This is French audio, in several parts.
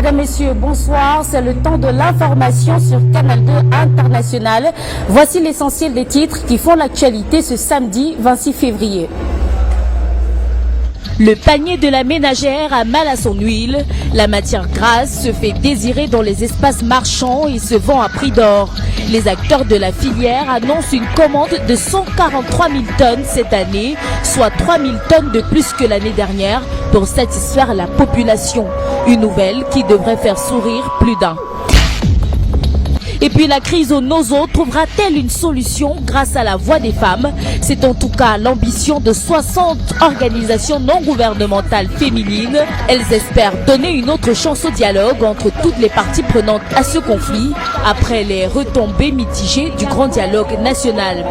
Mesdames, Messieurs, bonsoir. C'est le temps de l'information sur Canal 2 International. Voici l'essentiel des titres qui font l'actualité ce samedi 26 février. Le panier de la ménagère a mal à son huile. La matière grasse se fait désirer dans les espaces marchands et se vend à prix d'or. Les acteurs de la filière annoncent une commande de 143 000 tonnes cette année, soit 3 000 tonnes de plus que l'année dernière pour satisfaire la population. Une nouvelle qui devrait faire sourire plus d'un. Et puis la crise au Nozo trouvera-t-elle une solution grâce à la voix des femmes? C'est en tout cas l'ambition de 60 organisations non gouvernementales féminines. Elles espèrent donner une autre chance au dialogue entre toutes les parties prenantes à ce conflit, après les retombées mitigées du grand dialogue national.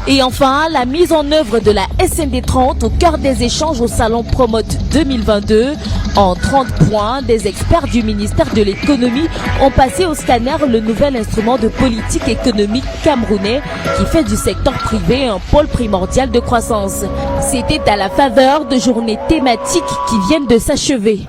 Et enfin, la mise en œuvre de la SND 30 au cœur des échanges au Salon Promote 2022. En 30 points, des experts du ministère de l'économie ont passé au scanner le nouvel instrument de politique économique camerounais qui fait du secteur privé un pôle primordial de croissance. C'était à la faveur de journées thématiques qui viennent de s'achever.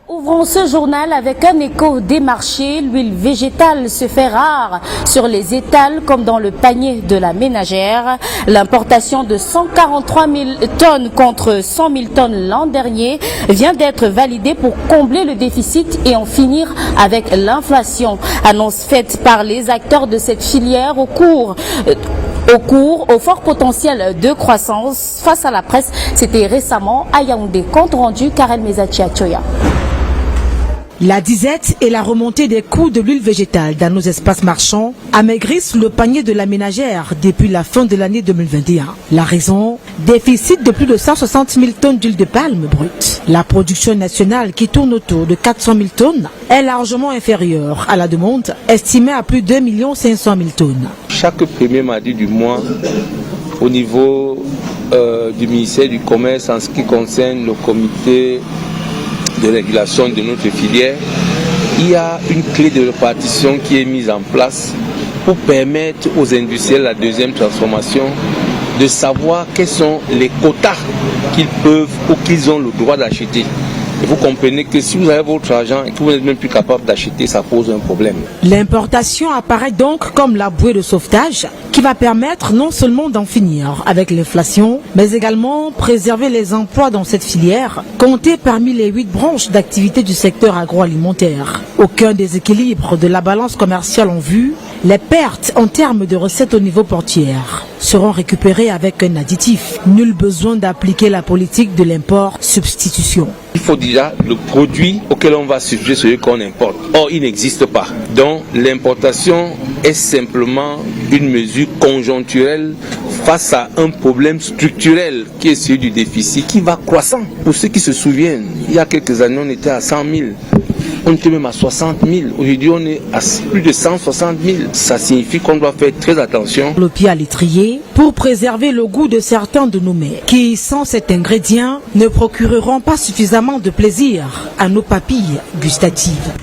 Ouvrons ce journal avec un écho des marchés. L'huile végétale se fait rare sur les étals comme dans le panier de la ménagère. L'importation de 143 000 tonnes contre 100 000 tonnes l'an dernier vient d'être validée pour combler le déficit et en finir avec l'inflation. Annonce faite par les acteurs de cette filière au fort potentiel de croissance. Face à la presse, c'était récemment à Yaoundé. Compte rendu Karen Mezachi Achoya. La disette et la remontée des coûts de l'huile végétale dans nos espaces marchands amaigrissent le panier de la ménagère depuis la fin de l'année 2021. La raison, déficit de plus de 160 000 tonnes d'huile de palme brute. La production nationale qui tourne autour de 400 000 tonnes est largement inférieure à la demande, estimée à plus de 2 500 000 tonnes. Chaque premier mardi du mois, au niveau du ministère du Commerce, en ce qui concerne le comité de régulation de notre filière, il y a une clé de répartition qui est mise en place pour permettre aux industriels de la deuxième transformation de savoir quels sont les quotas qu'ils peuvent ou qu'ils ont le droit d'acheter. Et vous comprenez que si vous avez votre argent et que vous n'êtes même plus capable d'acheter, ça pose un problème. L'importation apparaît donc comme la bouée de sauvetage qui va permettre non seulement d'en finir avec l'inflation, mais également préserver les emplois dans cette filière, comptée parmi les 8 branches d'activité du secteur agroalimentaire. Aucun déséquilibre de la balance commerciale en vue, les pertes en termes de recettes au niveau portuaire seront récupérées avec un additif. Nul besoin d'appliquer la politique de l'import-substitution. Il faut déjà le produit auquel on va substituer celui qu'on importe. Or, il n'existe pas. Donc, l'importation est simplement une mesure conjoncturelle face à un problème structurel qui est celui du déficit qui va croissant. Pour ceux qui se souviennent, il y a quelques années, on était à 100 000. On était même à 60 000. Aujourd'hui, on est à plus de 160 000. Ça signifie qu'on doit faire très attention. Le pied à l'étrier pour préserver le goût de certains de nos mets qui, sans cet ingrédient, ne procureront pas suffisamment de plaisir à nos papilles gustatives.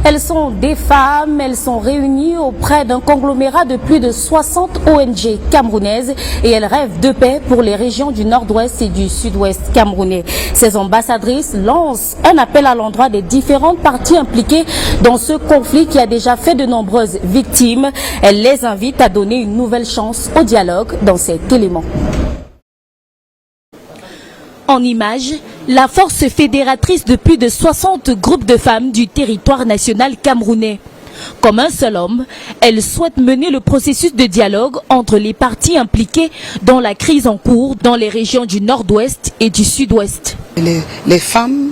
Elles sont des femmes, elles sont réunies auprès d'un conglomérat de plus de 60 ONG camerounaises et elles rêvent de paix pour les régions du nord-ouest et du sud-ouest camerounais. Ces ambassadrices lancent un appel à l'endroit des différentes parties impliquées dans ce conflit qui a déjà fait de nombreuses victimes. Elles les invitent à donner une nouvelle chance au dialogue dans cet élément. En images, la force fédératrice de plus de 60 groupes de femmes du territoire national camerounais. Comme un seul homme, elle souhaite mener le processus de dialogue entre les parties impliquées dans la crise en cours dans les régions du nord-ouest et du sud-ouest. Les femmes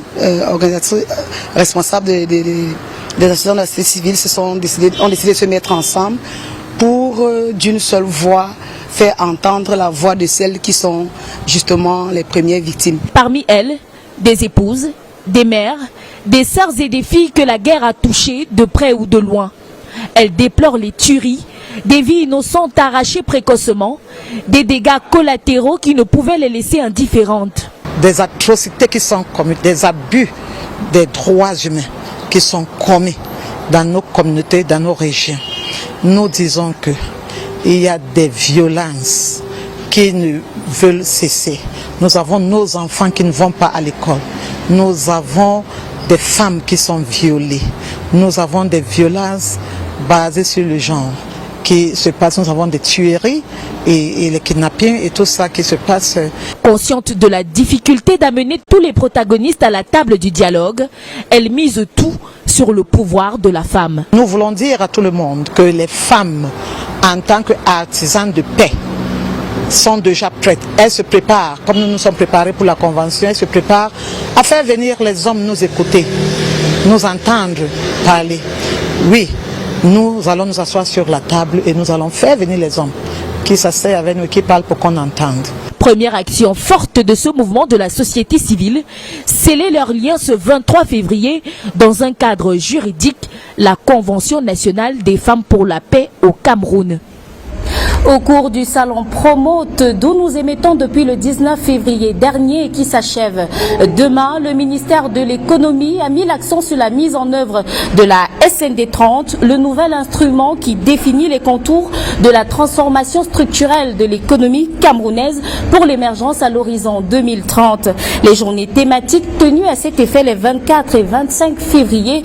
organisatrices responsables des associations de la société civile ont décidé de se mettre ensemble pour d'une seule voix faire entendre la voix de celles qui sont justement les premières victimes. Parmi elles, des épouses, des mères, des sœurs et des filles que la guerre a touchées de près ou de loin. Elles déplorent les tueries, des vies innocentes arrachées précocement, des dégâts collatéraux qui ne pouvaient les laisser indifférentes. Des atrocités qui sont commises, des abus des droits humains qui sont commis dans nos communautés, dans nos régions. Nous disons que il y a des violences qui ne veulent cesser. Nous avons nos enfants qui ne vont pas à l'école. Nous avons des femmes qui sont violées. Nous avons des violences basées sur le genre qui se passent. Nous avons des tueries et les kidnappings et tout ça qui se passe. Consciente de la difficulté d'amener tous les protagonistes à la table du dialogue, elle mise tout sur le pouvoir de la femme. Nous voulons dire à tout le monde que les femmes, en tant qu'artisanes de paix, sont déjà prêtes. Elles se préparent, comme nous nous sommes préparés pour la convention, elles se préparent à faire venir les hommes nous écouter, nous entendre parler. Oui, nous allons nous asseoir sur la table et nous allons faire venir les hommes qui s'asseyent avec nous et qui parlent pour qu'on entende. Première action forte de ce mouvement de la société civile, sceller leur lien ce 23 février dans un cadre juridique, la Convention nationale des femmes pour la paix au Cameroun. Au cours du salon Promote, d'où nous émettons depuis le 19 février dernier et qui s'achève demain, le ministère de l'économie a mis l'accent sur la mise en œuvre de la SND 30, le nouvel instrument qui définit les contours de la transformation structurelle de l'économie camerounaise pour l'émergence à l'horizon 2030. Les journées thématiques tenues à cet effet les 24 et 25 février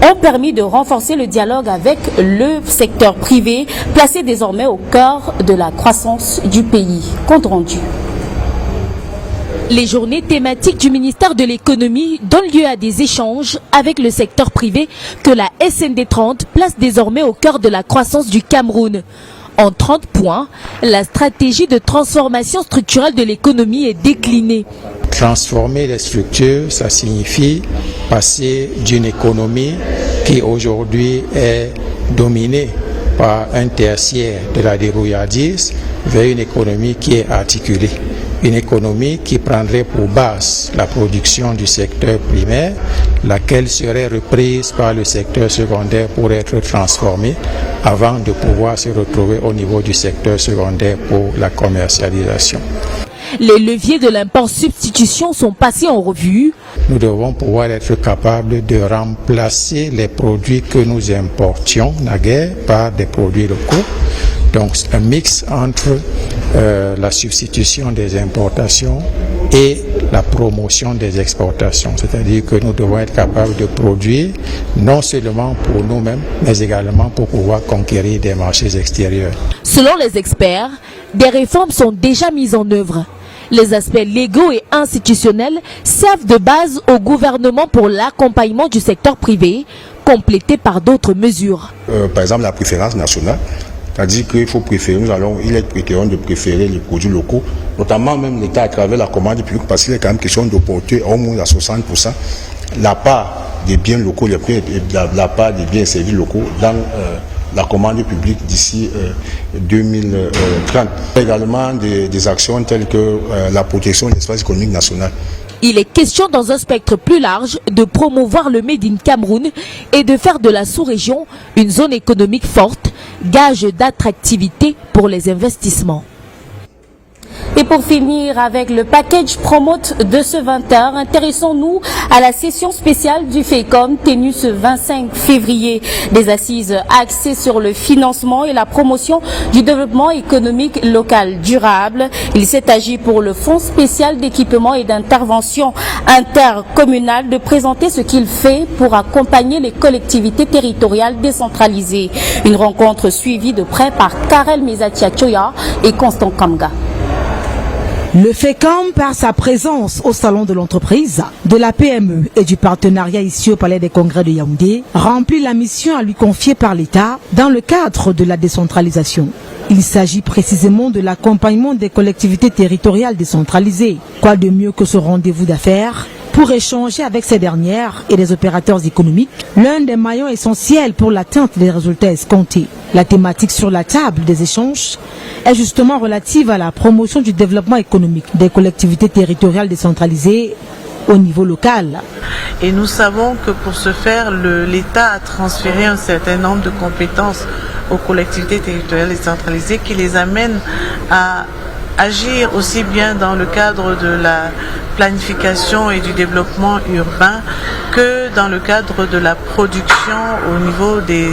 ont permis de renforcer le dialogue avec le secteur privé, placé désormais au cœur de la croissance du pays. Compte rendu. Les journées thématiques du ministère de l'économie donnent lieu à des échanges avec le secteur privé que la SND 30 place désormais au cœur de la croissance du Cameroun. En 30 points, la stratégie de transformation structurelle de l'économie est déclinée. Transformer les structures, ça signifie passer d'une économie qui aujourd'hui est dominée par un tertiaire de la débrouillardise vers une économie qui est articulée. Une économie qui prendrait pour base la production du secteur primaire, laquelle serait reprise par le secteur secondaire pour être transformée avant de pouvoir se retrouver au niveau du secteur secondaire pour la commercialisation. Les leviers de l'import substitution sont passés en revue. Nous devons pouvoir être capables de remplacer les produits que nous importions naguère par des produits locaux. Donc un mix entre la substitution des importations et la promotion des exportations. C'est-à-dire que nous devons être capables de produire non seulement pour nous-mêmes, mais également pour pouvoir conquérir des marchés extérieurs. Selon les experts, des réformes sont déjà mises en œuvre. Les aspects légaux et institutionnels servent de base au gouvernement pour l'accompagnement du secteur privé, complété par d'autres mesures. Par exemple, la préférence nationale, c'est-à-dire qu'il faut préférer, il est préférable de préférer les produits locaux, notamment même l'État à travers la commande publique, parce qu'il est quand même question de porter au moins à 60% la part des biens locaux, la part des biens et services locaux dans la commande publique d'ici 2030. Également des actions telles que la protection de l'espace économique national. Il est question dans un spectre plus large de promouvoir le Made in Cameroun et de faire de la sous-région une zone économique forte, gage d'attractivité pour les investissements. Et pour finir avec le package Promote de ce 20h, intéressons-nous à la session spéciale du FECOM tenue ce 25 février. Des assises axées sur le financement et la promotion du développement économique local durable. Il s'est agi pour le Fonds spécial d'équipement et d'intervention intercommunale de présenter ce qu'il fait pour accompagner les collectivités territoriales décentralisées. Une rencontre suivie de près par Karel Mesatiachoya et Constant Kamga. Le FECOM, par sa présence au salon de l'entreprise, de la PME et du partenariat ici au Palais des Congrès de Yaoundé, remplit la mission à lui confier par l'État dans le cadre de la décentralisation. Il s'agit précisément de l'accompagnement des collectivités territoriales décentralisées. Quoi de mieux que ce rendez-vous d'affaires pour échanger avec ces dernières et les opérateurs économiques, l'un des maillons essentiels pour l'atteinte des résultats escomptés. La thématique sur la table des échanges est justement relative à la promotion du développement économique des collectivités territoriales décentralisées au niveau local. Et nous savons que pour ce faire, l'État a transféré un certain nombre de compétences aux collectivités territoriales décentralisées qui les amènent à agir aussi bien dans le cadre de la planification et du développement urbain que dans le cadre de la production au niveau des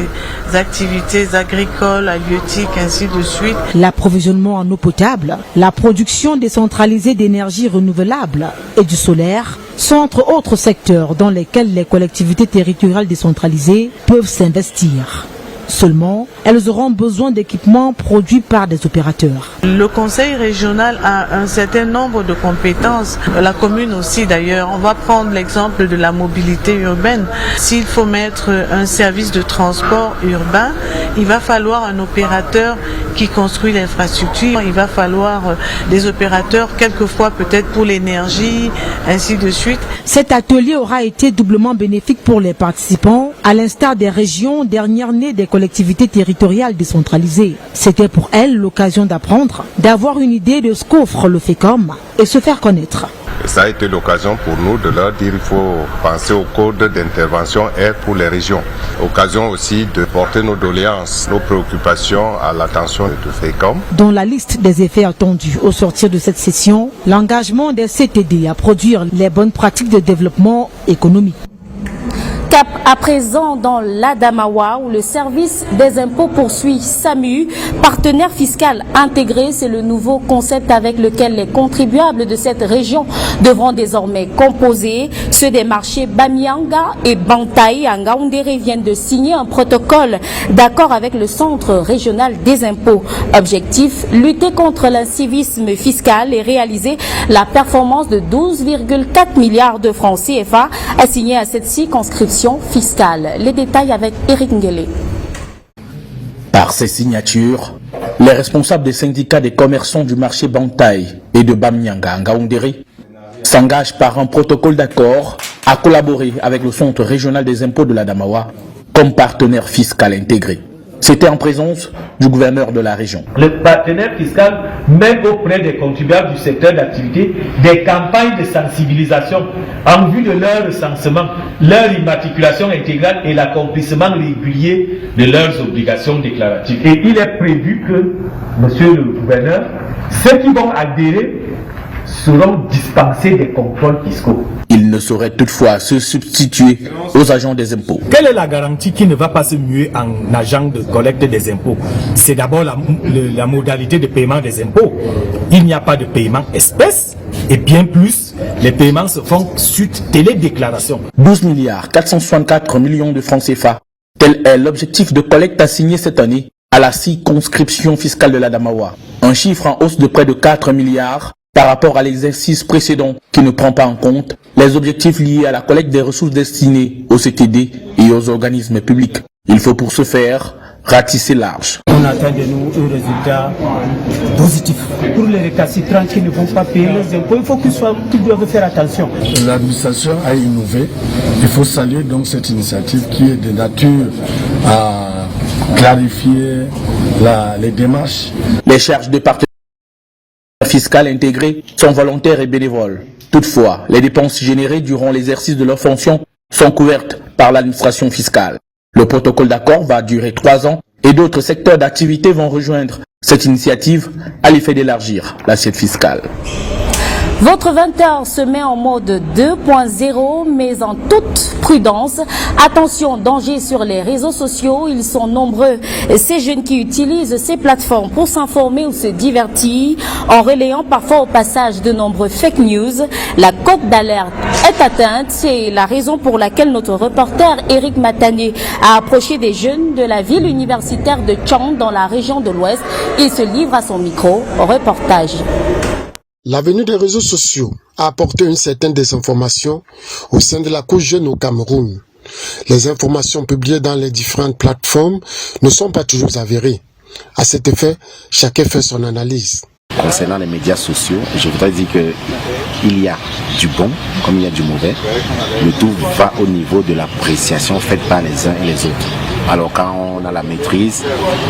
activités agricoles, halieutiques, ainsi de suite. L'approvisionnement en eau potable, la production décentralisée d'énergie renouvelable et du solaire sont entre autres secteurs dans lesquels les collectivités territoriales décentralisées peuvent s'investir. Seulement, elles auront besoin d'équipements produits par des opérateurs. Le conseil régional a un certain nombre de compétences, la commune aussi d'ailleurs. On va prendre l'exemple de la mobilité urbaine. S'il faut mettre un service de transport urbain, il va falloir un opérateur qui construit l'infrastructure, il va falloir des opérateurs quelquefois peut-être pour l'énergie, ainsi de suite. Cet atelier aura été doublement bénéfique pour les participants, à l'instar des régions dernières nées des collectivités territoriales décentralisées. C'était pour elles l'occasion d'apprendre, d'avoir une idée de ce qu'offre le FECOM et se faire connaître. Ça a été l'occasion pour nous de leur dire qu'il faut penser au code d'intervention air pour les régions. Occasion aussi de porter nos doléances, nos préoccupations à l'attention de FECOM. Dans la liste des effets attendus au sortir de cette session, l'engagement des CTD à produire les bonnes pratiques de développement économique. Cap à présent dans l'Adamawa où le service des impôts poursuit SAMU, partenaire fiscal intégré. C'est le nouveau concept avec lequel les contribuables de cette région devront désormais composer. Ceux des marchés Bamianga et Bantaï à Ngaoundéré viennent de signer un protocole d'accord avec le Centre régional des impôts. Objectif, lutter contre l'incivisme fiscal et réaliser la performance de 12,4 milliards de francs CFA assignés à cette circonscription fiscale. Les détails avec Eric Ngele. Par ces signatures, les responsables des syndicats des commerçants du marché Bantaï et de Bamianga à Ngaoundéré s'engagent par un protocole d'accord à collaborer avec le Centre régional des impôts de l'Adamawa comme partenaire fiscal intégré. C'était en présence du gouverneur de la région. Le partenaire fiscal met auprès des contribuables du secteur d'activité des campagnes de sensibilisation en vue de leur recensement, leur immatriculation intégrale et l'accomplissement régulier de leurs obligations déclaratives. Et il est prévu que, monsieur le gouverneur, ceux qui vont adhérer seront dispensés des contrôles fiscaux. Il ne saurait toutefois se substituer aux agents des impôts. Quelle est la garantie qui ne va pas se muer en agent de collecte des impôts? C'est d'abord la modalité de paiement des impôts. Il n'y a pas de paiement espèce et bien plus, les paiements se font suite télédéclaration. 12 milliards 464 millions de francs CFA. Tel est l'objectif de collecte assigné cette année à la circonscription fiscale de l'Adamawa. Un chiffre en hausse de près de 4 milliards par rapport à l'exercice précédent qui ne prend pas en compte les objectifs liés à la collecte des ressources destinées aux CTD et aux organismes publics. Il faut pour ce faire ratisser large. On attend de nous un résultat positif. Pour les récalcitrants qui ne vont pas payer les impôts, il faut qu'ils doivent faire attention. L'administration a innové. Il faut saluer donc cette initiative qui est de nature à clarifier les démarches. Les charges de partenaires fiscales intégrées sont volontaires et bénévoles. Toutefois, les dépenses générées durant l'exercice de leurs fonctions sont couvertes par l'administration fiscale. Le protocole d'accord va durer 3 ans et d'autres secteurs d'activité vont rejoindre cette initiative à l'effet d'élargir l'assiette fiscale. Votre 20h se met en mode 2.0, mais en toute prudence. Attention, danger sur les réseaux sociaux. Ils sont nombreux, ces jeunes qui utilisent ces plateformes pour s'informer ou se divertir, en relayant parfois au passage de nombreux fake news. La cote d'alerte est atteinte. C'est la raison pour laquelle notre reporter Eric Matanier a approché des jeunes de la ville universitaire de Tchang dans la région de l'Ouest. Il se livre à son micro. Reportage. La venue des réseaux sociaux a apporté une certaine désinformation au sein de la couche jeune au Cameroun. Les informations publiées dans les différentes plateformes ne sont pas toujours avérées. À cet effet, chacun fait son analyse. Concernant les médias sociaux, je voudrais dire qu'il y a du bon comme il y a du mauvais. Le tout va au niveau de l'appréciation faite par les uns et les autres. Alors quand on a la maîtrise,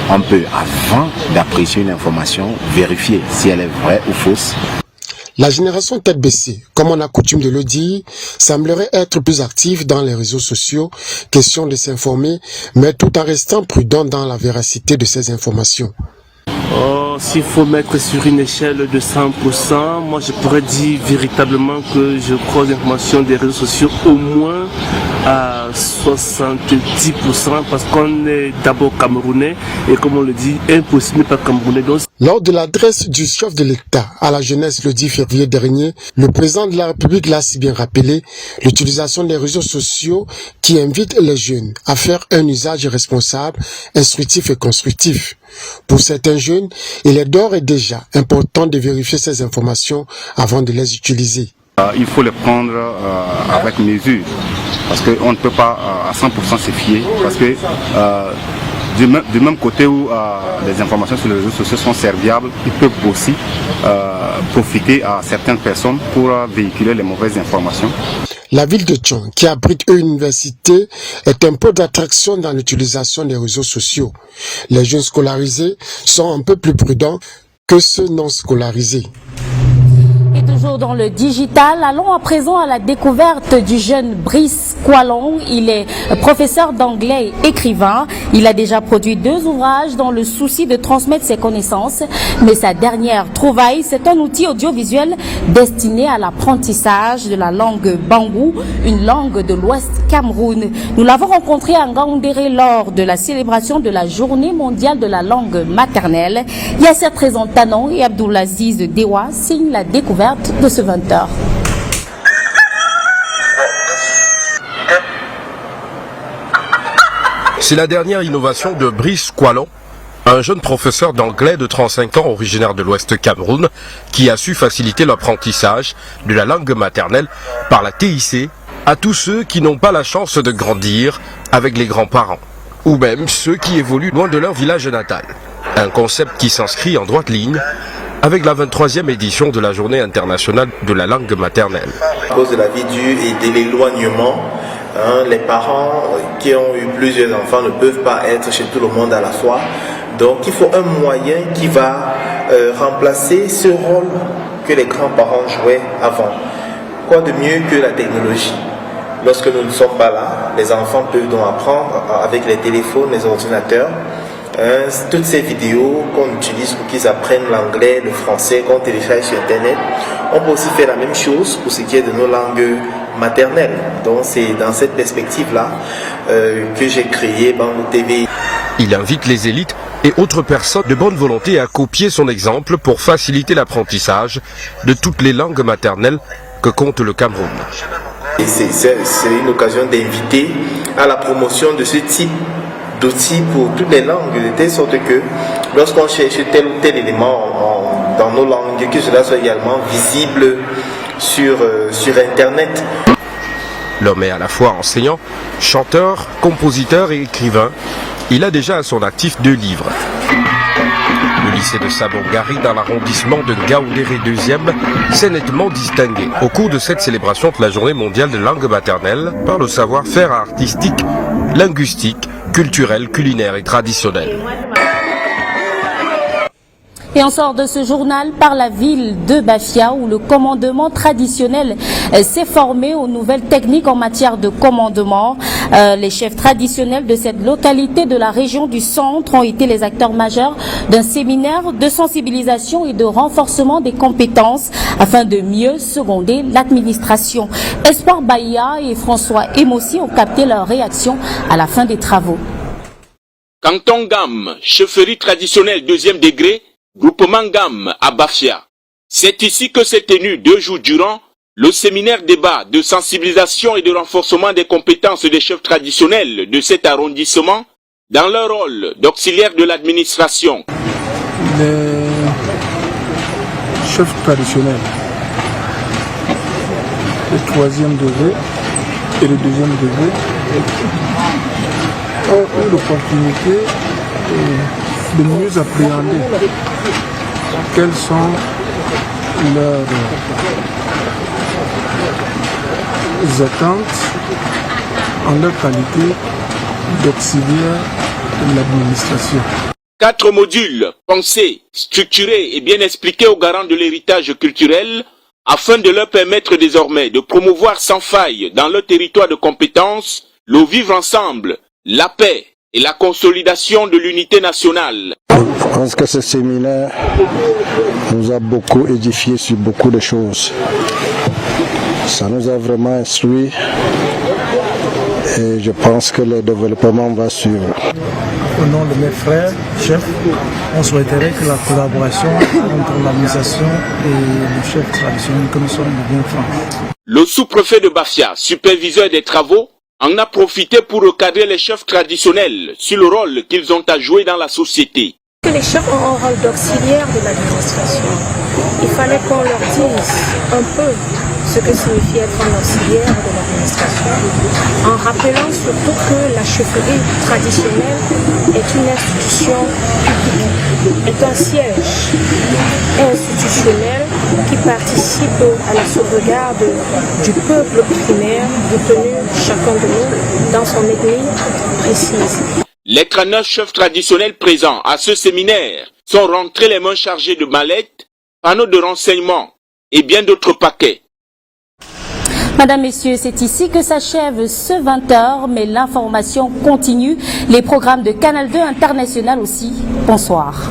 on peut, avant d'apprécier une information, vérifier si elle est vraie ou fausse. La génération tête baissée, comme on a coutume de le dire, semblerait être plus active dans les réseaux sociaux, question de s'informer, mais tout en restant prudent dans la véracité de ces informations. S'il faut mettre sur une échelle de 100%, moi je pourrais dire véritablement que je crois l'information des réseaux sociaux au moins à 70% parce qu'on est d'abord camerounais et comme on le dit, impossible pas camerounais. Donc... Lors de l'adresse du chef de l'État à la jeunesse le 10 février dernier, le président de la République l'a si bien rappelé l'utilisation des réseaux sociaux qui invitent les jeunes à faire un usage responsable, instructif et constructif. Pour certains jeunes, il est d'ores et déjà important de vérifier ces informations avant de les utiliser. Il faut les prendre avec mesure parce qu'on ne peut pas à 100% se fier parce que du même côté où les informations sur les réseaux sociaux sont serviables, ils peuvent aussi profiter à certaines personnes pour véhiculer les mauvaises informations. La ville de Tchon, qui abrite une université, est un pôle d'attraction dans l'utilisation des réseaux sociaux. Les jeunes scolarisés sont un peu plus prudents que ceux non scolarisés. Et toujours dans le digital, allons à présent à la découverte du jeune Brice Kwalong. Il est professeur d'anglais et écrivain. Il a déjà produit 2 ouvrages dans le souci de transmettre ses connaissances. Mais sa dernière trouvaille, c'est un outil audiovisuel destiné à l'apprentissage de la langue Bangou, une langue de l'Ouest Cameroun. Nous l'avons rencontré à Ngaoundéré lors de la célébration de la Journée mondiale de la langue maternelle. Yasser Trezantanon et Abdoulaziz Dewa signent la découverte de ce 20h. C'est la dernière innovation de Brice Kwalong, un jeune professeur d'anglais de 35 ans originaire de l'Ouest Cameroun qui a su faciliter l'apprentissage de la langue maternelle par la TIC à tous ceux qui n'ont pas la chance de grandir avec les grands-parents ou même ceux qui évoluent loin de leur village natal. Un concept qui s'inscrit en droite ligne avec la 23e édition de la Journée internationale de la langue maternelle. À cause de la vie dure et de l'éloignement, les parents qui ont eu plusieurs enfants ne peuvent pas être chez tout le monde à la fois. Donc il faut un moyen qui va remplacer ce rôle que les grands-parents jouaient avant. Quoi de mieux que la technologie? Lorsque nous ne sommes pas là, les enfants peuvent donc apprendre avec les téléphones, les ordinateurs. Toutes ces vidéos qu'on utilise pour qu'ils apprennent l'anglais, le français, qu'on télécharge sur Internet, on peut aussi faire la même chose pour ce qui est de nos langues maternelles. Donc c'est dans cette perspective-là que j'ai créé Bangou TV. Il invite les élites et autres personnes de bonne volonté à copier son exemple pour faciliter l'apprentissage de toutes les langues maternelles que compte le Cameroun. C'est une occasion d'inviter à la promotion de ce type d'outils pour toutes les langues, de telle sorte que lorsqu'on cherche tel ou tel élément dans nos langues, que cela soit également visible sur Internet. L'homme est à la fois enseignant, chanteur, compositeur et écrivain. Il a déjà à son actif 2 livres. Le lycée de Sabongari dans l'arrondissement de Ngaoundéré 2e s'est nettement distingué au cours de cette célébration de la Journée mondiale de langue maternelle par le savoir-faire artistique, linguistique, culturel, culinaire et traditionnel. Et on sort de ce journal par la ville de Bafia où le commandement traditionnel s'est formé aux nouvelles techniques en matière de commandement. Les chefs traditionnels de cette localité de la région du centre ont été les acteurs majeurs d'un séminaire de sensibilisation et de renforcement des compétences afin de mieux seconder l'administration. Espoir Baïa et François Emossi ont capté leur réaction à la fin des travaux. Canton Gam, chefferie traditionnelle 2e degré, groupement Gam à Bafia. C'est ici que s'est tenu 2 jours durant le séminaire débat de sensibilisation et de renforcement des compétences des chefs traditionnels de cet arrondissement dans leur rôle d'auxiliaire de l'administration. Les chefs traditionnels, le 3e degré et le 2e degré, ont eu l'opportunité de mieux appréhender quelles sont leurs attentes en leur qualité d'auxiliaire de l'administration. 4 modules pensés, structurés et bien expliqués aux garants de l'héritage culturel afin de leur permettre désormais de promouvoir sans faille dans leur territoire de compétences le vivre ensemble, la paix, et la consolidation de l'unité nationale. Je pense que ce séminaire nous a beaucoup édifié sur beaucoup de choses. Ça nous a vraiment instruit et je pense que le développement va suivre. Au nom de mes frères, chefs, on souhaiterait que la collaboration entre l'administration et le chef traditionnel que nous sommes de bien francs. Le sous-préfet de Bafia, superviseur des travaux, en a profité pour recadrer les chefs traditionnels sur le rôle qu'ils ont à jouer dans la société. Les chefs ont un rôle d'auxiliaire de l'administration. Il fallait qu'on leur dise un peu ce que signifie être un auxiliaire de l'administration, en rappelant surtout que la chefferie traditionnelle est une institution publique, est un siège institutionnel qui participe à la sauvegarde du peuple primaire, retenu chacun de nous dans son ethnie précise. Les 39 chefs traditionnels présents à ce séminaire sont rentrés les mains chargées de mallettes, panneaux de renseignement et bien d'autres paquets. Madame, Messieurs, c'est ici que s'achève ce 20h, mais l'information continue. Les programmes de Canal 2 International aussi. Bonsoir.